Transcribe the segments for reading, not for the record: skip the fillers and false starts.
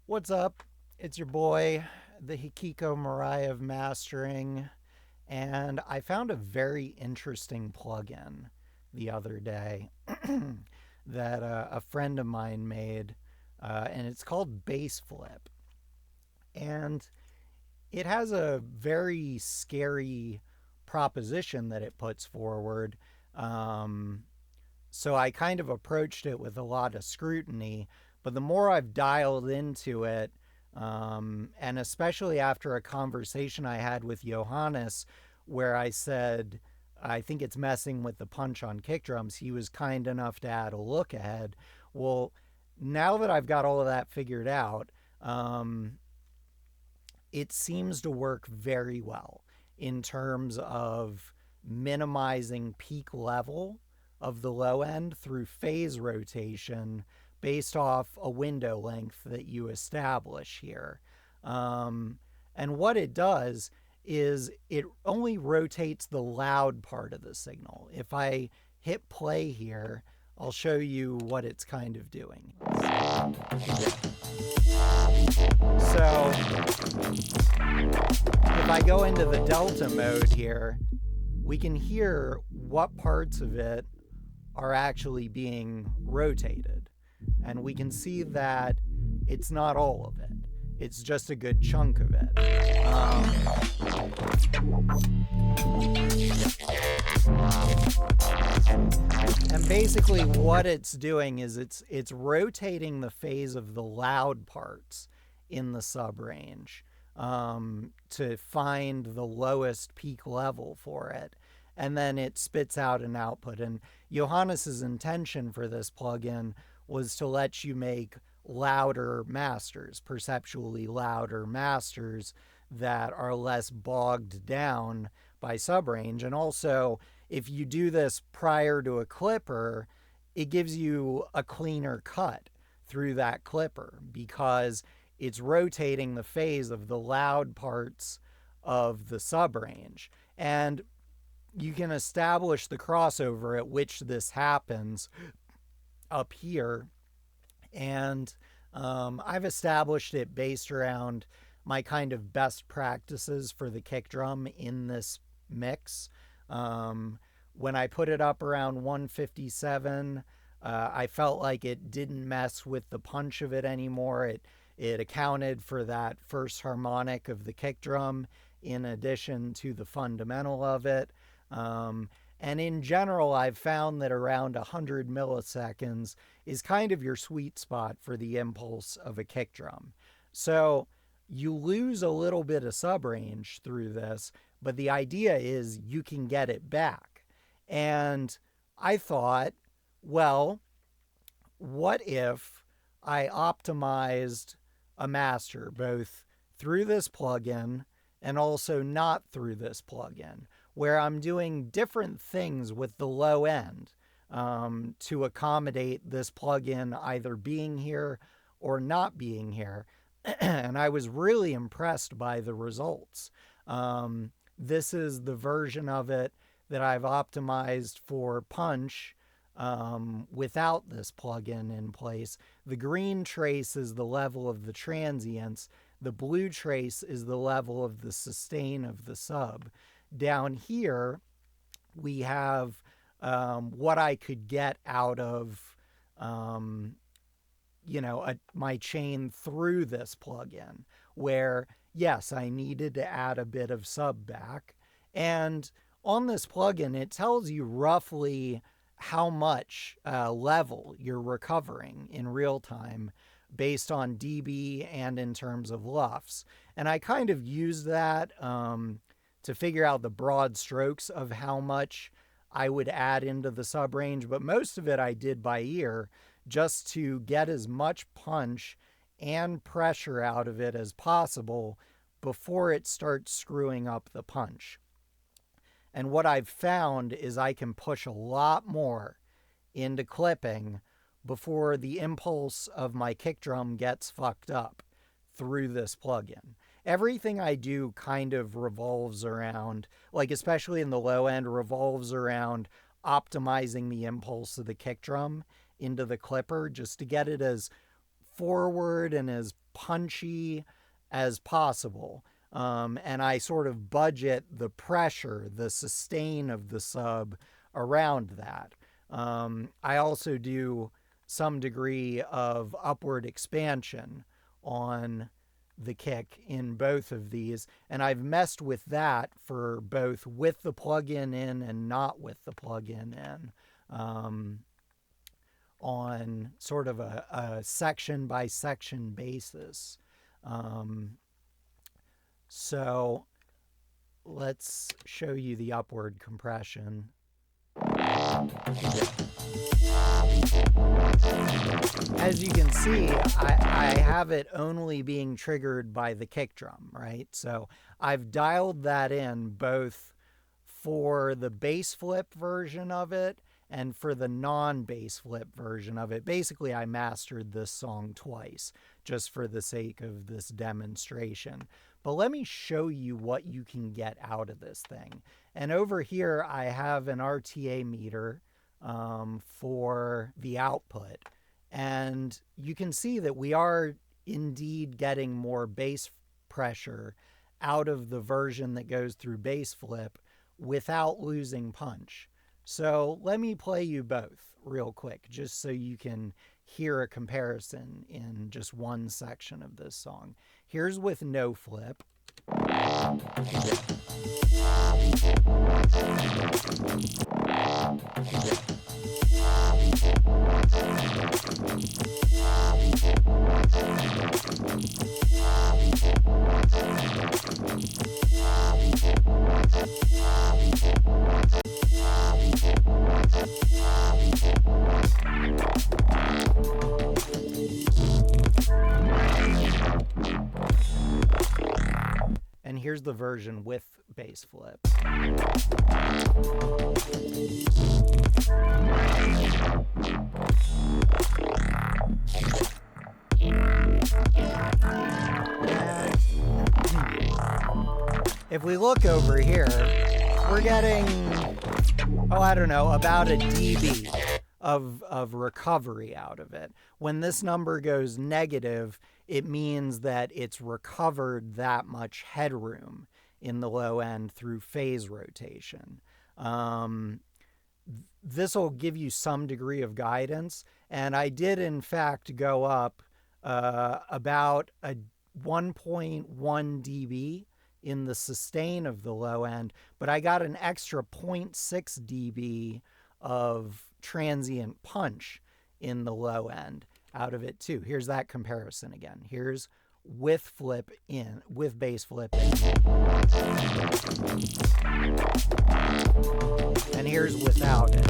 What's up? It's your boy, the Hikiko Mirai of mastering, and I found a very interesting plugin the other day that a friend of mine made, and it's called Bass Flip. And it has a very scary proposition that it puts forward. Um, so I kind of approached it with a lot of scrutiny. But the more I've dialed into it, and especially after a conversation I had with Johannes, where I said, I think it's messing with the punch on kick drums, he was kind enough to add a look ahead. Well, now that I've got all of that figured out, it seems to work very well in terms of minimizing peak level of the low end through phase rotation based off a window length that you establish here. And what it does is it only rotates the loud part of the signal. If I hit play here, I'll show you what it's kind of doing. So if I go into the delta mode here, we can hear what parts of it are actually being rotated. And we can see that it's not all of it. It's just a good chunk of it. And basically what it's doing is it's rotating the phase of the loud parts in the subrange to find the lowest peak level for it. And then it spits out an output. And Johannes's intention for this plugin was to let you make louder masters, perceptually louder masters that are less bogged down by subrange. And also, if you do this prior to a clipper, it gives you a cleaner cut through that clipper because it's rotating the phase of the loud parts of the subrange. And you can establish the crossover at which this happens up here. And I've established it based around my kind of best practices for the kick drum in this mix. When I put it up around 157, I felt like it didn't mess with the punch of it anymore. It accounted for that first harmonic of the kick drum in addition to the fundamental of it. And in general, I've found that around 100 milliseconds is kind of your sweet spot for the impulse of a kick drum. So you lose a little bit of subrange through this, but the idea is you can get it back. And I thought, well, what if I optimized a master both through this plugin and also not through this plugin, where I'm doing different things with the low end to accommodate this plugin either being here or not being here. And I was really impressed by the results. This is the version of it that I've optimized for punch without this plugin in place. The green trace is the level of the transients. The blue trace is the level of the sustain of the sub. Down here, we have what I could get out of, my chain through this plugin, where, yes, I needed to add a bit of sub back. And on this plugin, it tells you roughly how much level you're recovering in real time based on dB and in terms of LUFS. And I kind of used that to figure out the broad strokes of how much I would add into the subrange, but most of it I did by ear just to get as much punch and pressure out of it as possible before it starts screwing up the punch. And what I've found is I can push a lot more into clipping before the impulse of my kick drum gets fucked up through this plugin. Everything I do kind of revolves around, like especially in the low end, revolves around optimizing the impulse of the kick drum into the clipper just to get it as forward and as punchy as possible. And I sort of budget the pressure, the sustain of the sub around that. I also do some degree of upward expansion on the kick in both of these, and I've messed with that for both with the plugin in and not with the plugin in, on sort of a section by section basis. So let's show you the upward compression. As you can see, I have it only being triggered by the kick drum, right? So I've dialed that in both for the bass flip version of it and for the non-bass flip version of it. Basically, I mastered this song twice just for the sake of this demonstration. But let me show you what you can get out of this thing. And over here, I have an RTA meter for the output. And you can see that we are indeed getting more bass pressure out of the version that goes through bass flip without losing punch. So let me play you both real quick, just so you can hear a comparison in just one section of this song. Here's with no flip. And here's the version with bass flip. If we look over here, we're getting, I don't know, about a dB of recovery out of it. When this number goes negative, it means that it's recovered that much headroom in the low end through phase rotation. This will give you some degree of guidance, and I did in fact go up about a 1.1 dB in the sustain of the low end, but I got an extra 0.6 dB of transient punch in the low end out of it too. Here's that comparison again. Here's with flip in, with bass flip in. And here's without it.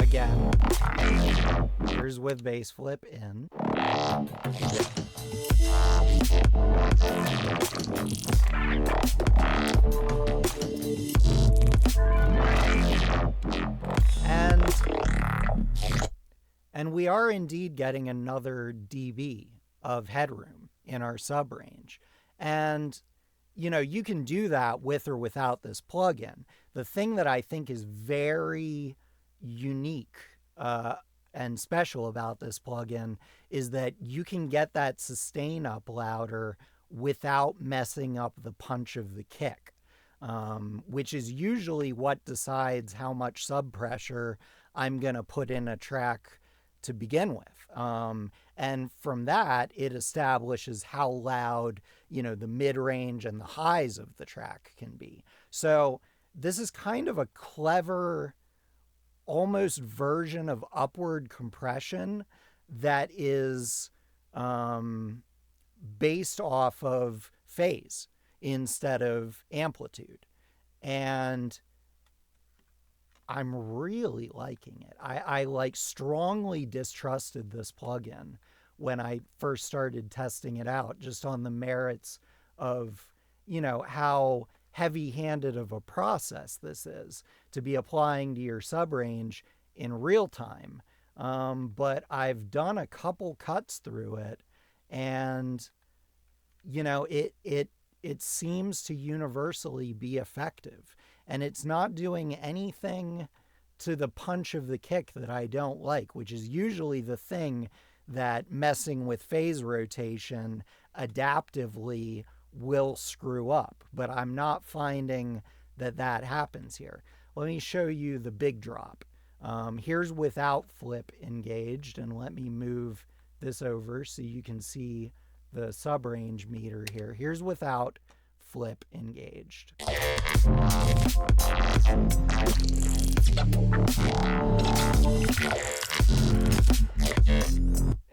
Again, here's with bass flip in. And we are indeed getting another dB of headroom in our sub range. And you know, you can do that with or without this plugin. The thing that I think is very unique and special about this plugin is that you can get that sustain up louder without messing up the punch of the kick, which is usually what decides how much sub pressure I'm going to put in a track to begin with. And from that, it establishes how loud, you know, the mid-range and the highs of the track can be. So this is kind of a clever, almost version of upward compression that is based off of phase instead of amplitude. And I'm really liking it. I like strongly distrusted this plugin when I first started testing it out, just on the merits of, you know, how heavy-handed of a process this is to be applying to your sub range in real time. But I've done a couple cuts through it, and you know, it seems to universally be effective. and it's not doing anything to the punch of the kick that I don't like, which is usually the thing that messing with phase rotation adaptively will screw up. But I'm not finding that that happens here. Let me show you the big drop. Here's without flip engaged, and let me move this over so you can see the subrange meter here. Here's without flip engaged.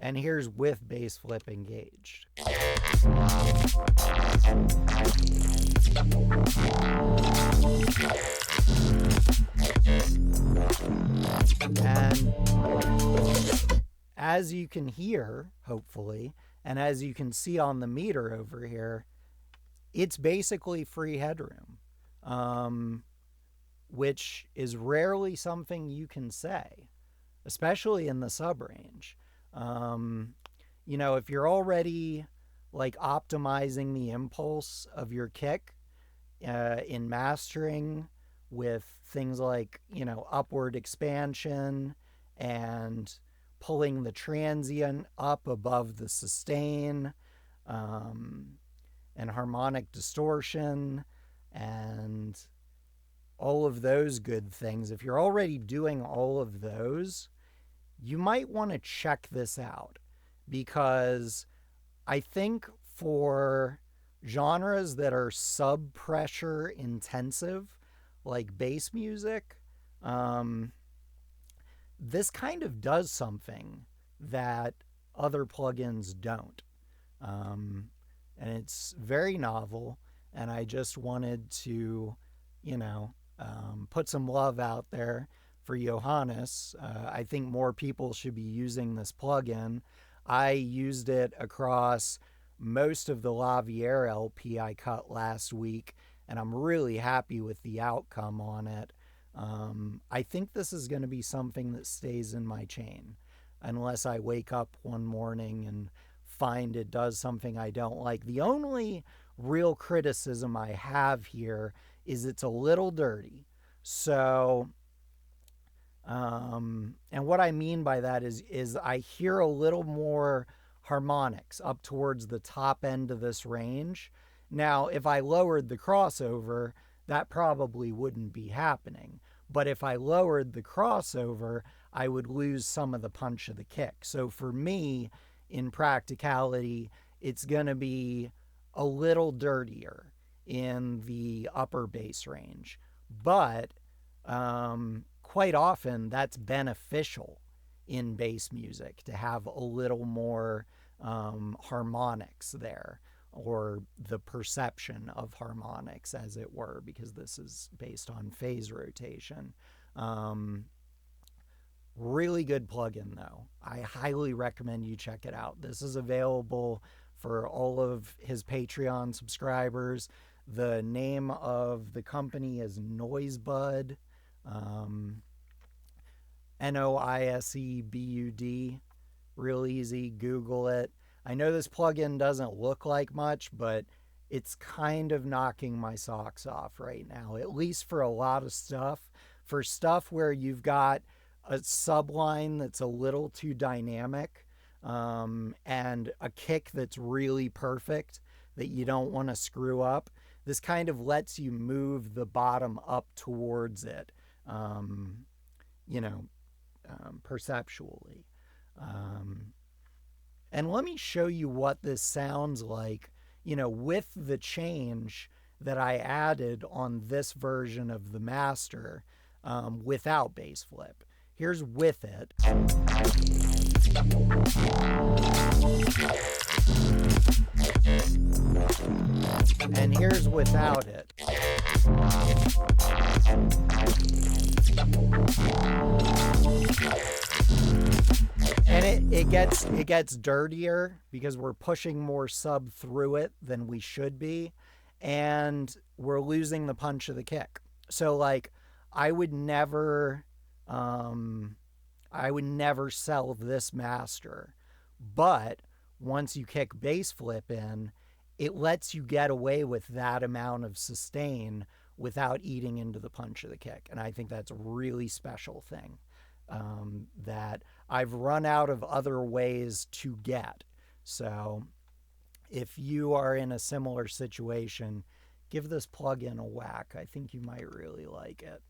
And here's with bass flip engaged. And as you can hear, hopefully, and as you can see on the meter over here, it's basically free headroom, which is rarely something you can say, especially in the subrange. You know, if you're already like optimizing the impulse of your kick in mastering with things like, you know, upward expansion and pulling the transient up above the sustain, and harmonic distortion and all of those good things. If you're already doing all of those, you might want to check this out, because I think for genres that are sub-pressure intensive, like bass music, this kind of does something that other plugins don't. And it's very novel, and I just wanted to, you know, put some love out there for Johannes. I think more people should be using this plugin. I used it across most of the Lavier LP I cut last week, and I'm really happy with the outcome on it. I think this is going to be something that stays in my chain, unless I wake up one morning and find it does something I don't like. The only real criticism I have here is it's a little dirty. So, and what I mean by that is I hear a little more harmonics up towards the top end of this range. Now, if I lowered the crossover, that probably wouldn't be happening. But if I lowered the crossover, I would lose some of the punch of the kick. So for me, in practicality, it's going to be a little dirtier in the upper bass range. But quite often, that's beneficial in bass music, to have a little more harmonics there, or the perception of harmonics, as it were, because this is based on phase rotation. Really good plugin, though. I highly recommend you check it out. This is available for all of his Patreon subscribers. The name of the company is Noisebud, Noisebud. Real easy. Google it. I know this plugin doesn't look like much, but it's kind of knocking my socks off right now, at least for a lot of stuff. For stuff where you've got a subline that's a little too dynamic, and a kick that's really perfect that you don't want to screw up, this kind of lets you move the bottom up towards it, perceptually. And let me show you what this sounds like, with the change that I added on this version of the master, without bass flip. Here's with it. And here's without it. And it gets dirtier because we're pushing more sub through it than we should be, and we're losing the punch of the kick. So like I would never sell this master, but once you kick bass flip in, it lets you get away with that amount of sustain without eating into the punch of the kick. And I think that's a really special thing that I've run out of other ways to get. So if you are in a similar situation, give this plugin a whack. I think you might really like it.